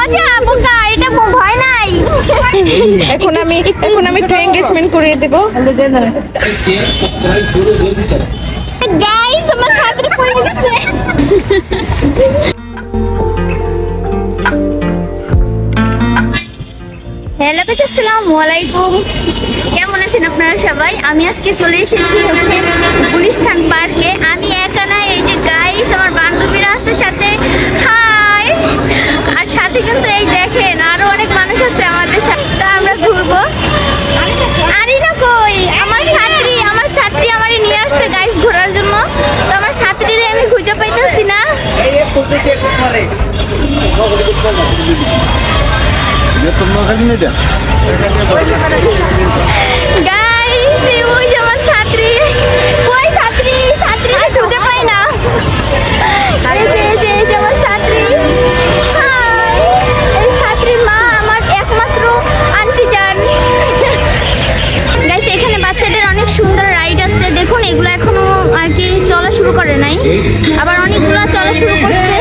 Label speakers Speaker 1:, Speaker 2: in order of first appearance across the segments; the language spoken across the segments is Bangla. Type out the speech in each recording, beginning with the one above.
Speaker 1: মজা বোকা, এটা ভয় নাই।
Speaker 2: এখন আমি একটু এনগেজমেন্ট করিয়ে দেব।
Speaker 1: গাইস আমার ছাত্রী পড়ে গেছে। হ্যালো গাইস, আসসালামু আলাইকুম। কেমন আছেন আপনারা সবাই? আমি আজকে চলে এসেছি হচ্ছে গুলিস্তান পার্কে। আমি একা না, এই যে গাইস আমার বান্ধবীরা আছে সাথে। হাই। আর সাথে কিন্তু এই দেখেন আরো অনেক মানুষ আছে আমাদের সাথে। আমরা ঘুরবো। আরিনা কই? আমার ছাত্রী আমারে নিয়ে আসছে গাইস ঘোরার জন্য। তো আমার ছাত্রীরে আমি খুঁজে পাইতেছি না। গাইস ওই যে আমার ছাত্রী, কই ছাত্রী খুঁজে পাই না। এই যে আমার ছাত্রী। হাই। এই ছাত্রীর মা আমার একমাত্র আন্টি জান। গাইস এখানে বাচ্চাদের অনেক সুন্দর রাইড আছে, দেখুন এগুলো এখনো আর কি চলা শুরু করে নাই, আবার অনেকগুলো চলা শুরু করছে।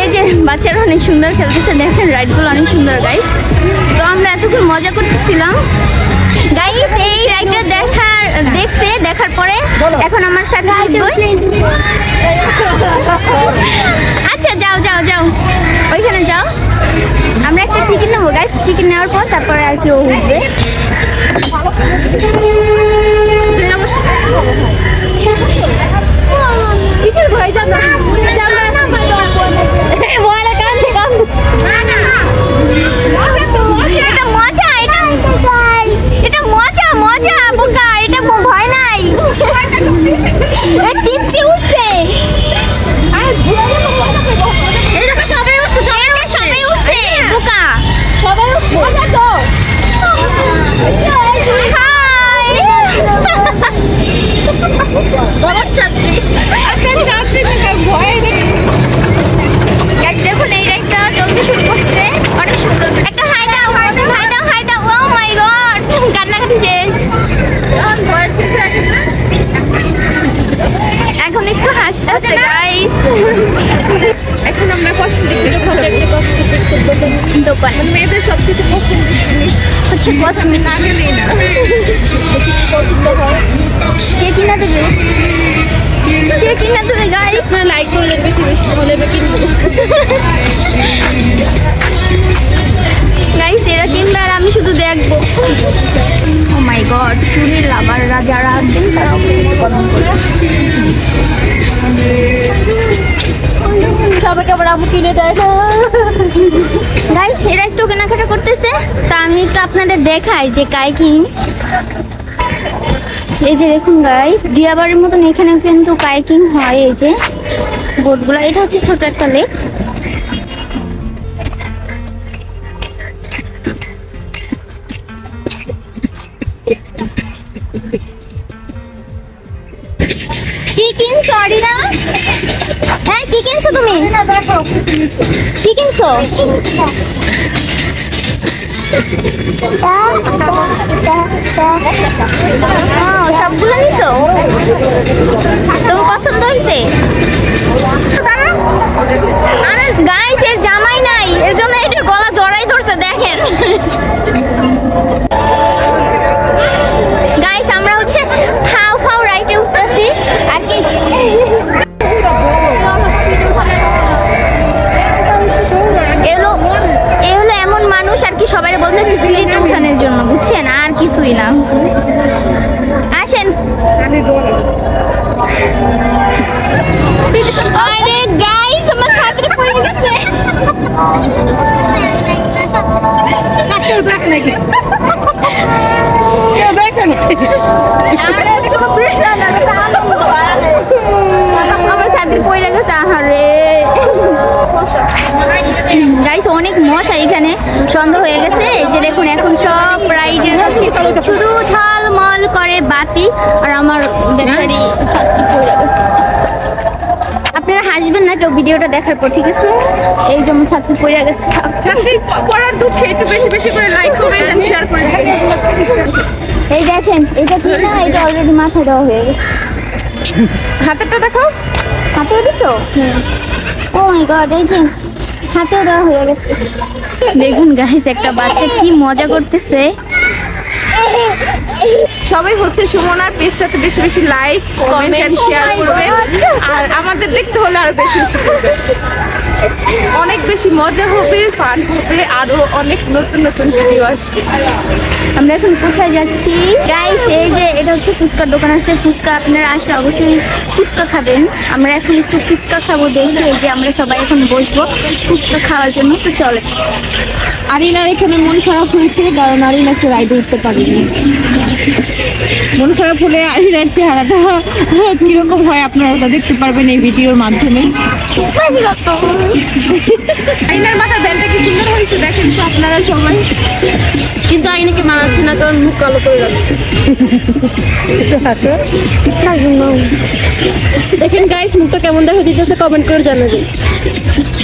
Speaker 1: এই যে বাচ্চারা অনেক সুন্দর খেলতেছে, দেখেন রাইডগুলো অনেক সুন্দর গাইস। তো আমরা এতক্ষণ মজা করতেছিলাম গাইস। এই রাইডটা দেখার পরে এখন আমার সাথে আচ্ছা যাও ওইখানে যাও। আমরা একটা টিকিট নেবো গাইস, টিকিট নেওয়ার পর তারপরে আর কি ও উঠবে। কিসের ভয়? যাও না এটা মজা বোকা, এটা ভয় নাই। এই পিচ্চি উঠছে। সবাই উঠছে বোকা, সবাই উঠছে। দেখুন এই একটা চলতে শুরু করছে, অনেক সুন্দর। একটা হাই দাও। ও মাই গড, কান্নাকাটি শেষ। এখন একটু হাসতেছে গাইস।
Speaker 2: এখন আমরা কসমেটিক
Speaker 1: দোকান
Speaker 2: মেয়েদের সবথেকে পছন্দের জিনিস
Speaker 1: হচ্ছে কসমেটিক।
Speaker 2: না গেলেই না, পছন্দ হয়।
Speaker 1: কে কিনা দেবে গাইস?
Speaker 2: লাইক করলে বেশি হলে কিনবো
Speaker 1: গাইস। এরা কিনবে আর আমি শুধু দেখবো। ও মাই গড, চুরির লাভাররা যারা আছেন তারা
Speaker 2: সবাইকে আবার আবু কিনে দেয় না
Speaker 1: গাইস। এরা একটু কেনাকাটা করতেছে, তা আমি একটু আপনাদের দেখাই যে কাইকিং। এই যে দেখুন গাইস, দিয়াবাড়ির মতন এখানে কিন্তু কাইকিং হয়। এই যে বোটগুলো, এটা হচ্ছে ছোট একটা লেক। কি কিনছো আরিনা? হ্যাঁ কি কিনছো তুমি? কি কিনছো? সবগুলো নিছো? তোমার পছন্দ হয়েছে? আরে গাইস এর জামাই নাই, এর জন্য এটার গলা জড়াই ধরছে দেখেন। গাইস আমরা হচ্ছে ফাও রাইটে উঠতেছি আর কি। এ হলো এমন মানুষ আর কি, সবাই বলতেছি ফ্রিতে উঠানোর জন্য, বুঝছেন, আর কিছুই না। আসেন। আরে গাইস আমার ছাত্রী পড়ে গেছে। আমার ছাত্রী পড়ে গেছে। আহারে গাইস অনেক মশা এখানে, সন্ধ্যা হয়ে গেছে। এই যে দেখুন এখন সব রাইডের কাছে শুধু ঝলমল করে বাতি, আর আমার বেচারি ছাত্রী পড়ে গেছে। ভিডিওটা দেখার পর, ঠিক আছে? এই যেমন ছাত্রী পড়ে গেছে,
Speaker 2: ছাত্রীর পড়ার দুঃখে একটু বেশি বেশি করে লাইক কমেন্ট এন্ড শেয়ার করে দিবেন।
Speaker 1: এই দেখেন এটা কি না, এটা অলরেডি মাথায় দেওয়া হয়ে গেছে।
Speaker 2: হাতেরটা দেখো,
Speaker 1: হাতেও দিছো? ও মাই গড, এই যে হাতেও দেওয়া হয়ে গেছে। দেখুন গাইস, একটা বাচ্চা কি মজা করতেছে।
Speaker 2: সবাই হচ্ছে সুমনার পেজটাতে বেশি বেশি লাইক কমেন্ট এন্ড শেয়ার করবেন, আর আমাদের দেখতে হলে আরো বেশি বেশি করবেন। অনেক বেশি মজা হবে, ফান হবে, আরো অনেক নতুন নতুন ভিডিও আসবে।
Speaker 1: আমরা এখন কোথায় যাচ্ছি গাইস? এই যে এটা হচ্ছে ফুচকার দোকান আছে, ফুচকা আপনারা আসলে অবশ্যই ফুচকা খাবেন। আমরা এখন একটু ফুচকা খাবো, দেখি এই যে আমরা সবাই এখন বসবো ফুচকা খাওয়ার জন্য। তো চলে।
Speaker 2: আরিনার এখানে মন খারাপ হয়েছে কারণ আরিনাকে রাইডে উঠতে পারিনি। মন খারাপ হলে আরিনার চেহারাটা কিরকম হয় আপনারা ওটা দেখতে পারবেন এই ভিডিওর মাধ্যমে। আরিনার মাথার বেলটা কি সুন্দর হয়েছে দেখেন তো আপনারা সবাই,
Speaker 1: কিন্তু আইনাকে মানাচ্ছে না কারণ মুখ কালো করে রাখছে।
Speaker 2: দেখেন গাইস মুখটা কেমন দেখা দিতেছে, কমেন্ট করে জানাবেন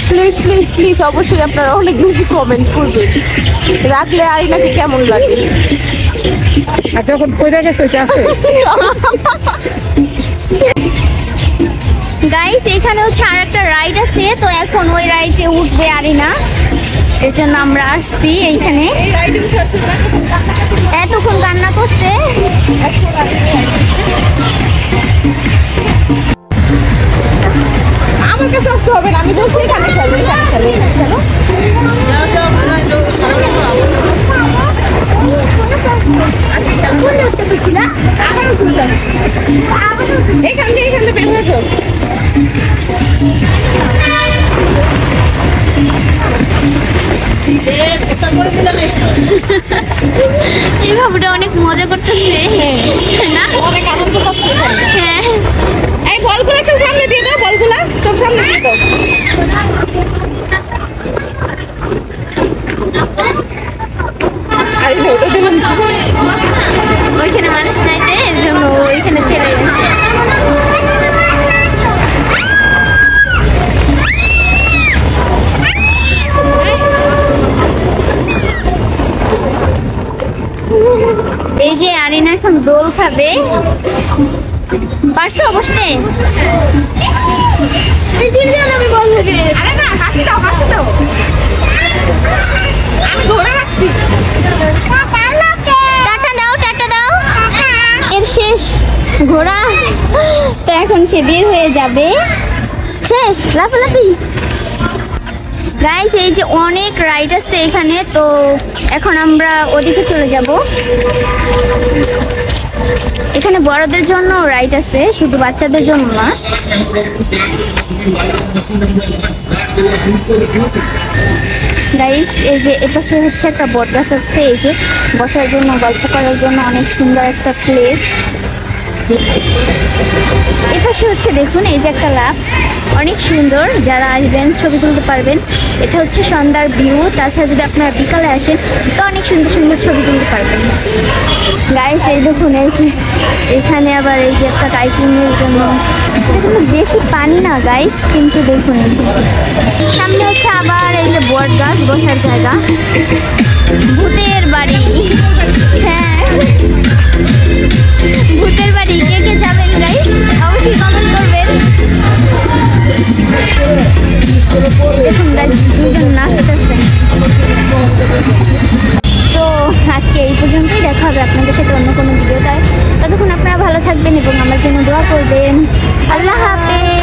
Speaker 2: প্লিজ প্লিজ প্লিজ। অবশ্যই আপনারা অনেক বেশি কমেন্ট করবেন, রাখলে আরিনাকে কেমন লাগে। আর যখন কইরা গেছে ওইটা আছে
Speaker 1: গাইস, এখানে হচ্ছে আর একটা রাইড আছে, তো এখন ওই রাইডে উঠবে আরিনা, এর জন্য আমরা আসছি এইখানে। এতক্ষণ কান্না করছে।
Speaker 2: আমার কাছে আসতে হবে না, আমি বলছি এখানে খেলো, এখানে খেলো, খেলো। এখান দিয়ে বের হয়ে যাও।
Speaker 1: এই ভাবটা অনেক মজা করতেছে না?
Speaker 2: অনেক আনন্দ পাচ্ছে।
Speaker 1: হ্যাঁ,
Speaker 2: এই বলগুলো সব সামনে দিয়ে দাও, বলগুলো সব সামনে দিয়ে দাও। আরে ওটা দিলাম না।
Speaker 1: ওইখানে মানুষ নাই যে, এর জন্য ওইখানে ছেড়ে গেছে। এই যে আরিনা এখন দোল খাবে, পারছো বসতে?
Speaker 2: আমি বলবো যে আরে না, হাসি দাও, হাসি দাও। আমি ধরে রাখছি।
Speaker 1: টাটা দাও, টাটা দাও। এর শেষ ঘোড়া, তো এখন সে বের হয়ে যাবে। শেষ লাফালাফি। গাইস, এই যে অনেক রাইড আছে এখানে, তো এখন আমরা ওদিকে চলে যাব। এখানে বড়দের জন্য রাইড আছে, শুধু বাচ্চাদের জন্য না। গাইস, এই যে এপাশে হচ্ছে একটা বট গাছ আছে, এই যে বসার জন্য, গল্প করার জন্য অনেক সুন্দর একটা প্লেস। এপাশে হচ্ছে দেখুন, এই যে একটা লাভ, অনেক সুন্দর, যারা আসবেন ছবি তুলতে পারবেন। এটা হচ্ছে সন্ধ্যার ভিউ। তাছাড়া যদি আপনারা বিকালে আসেন তো অনেক সুন্দর সুন্দর ছবি তুলতে পারবেন। গাইস, এই দেখুন, এই যে এখানে আবার এই যে একটা কাইকিংয়ের জন্য, এটা কিন্তু বেশি পানি না গাইস, কিন্তু দেখুন এই যে সামনে হচ্ছে আবার এই যে বট গাছ, বসার জায়গা। ভূতের বাড়ি, হ্যাঁ ভূতের বাড়ি। কে কে যাবেন গাইস অবশ্যই কমেন্ট করবেন। দেখুন গাইস, দুজন নাচতেছে। তো আজকে এই পর্যন্তই, দেখা হবে আপনাদের সাথে অন্য কোনো ভিডিওতে। ততক্ষণ আপনারা ভালো থাকবেন এবং আমার জন্য দোয়া করবেন। আল্লাহ হাফেজ।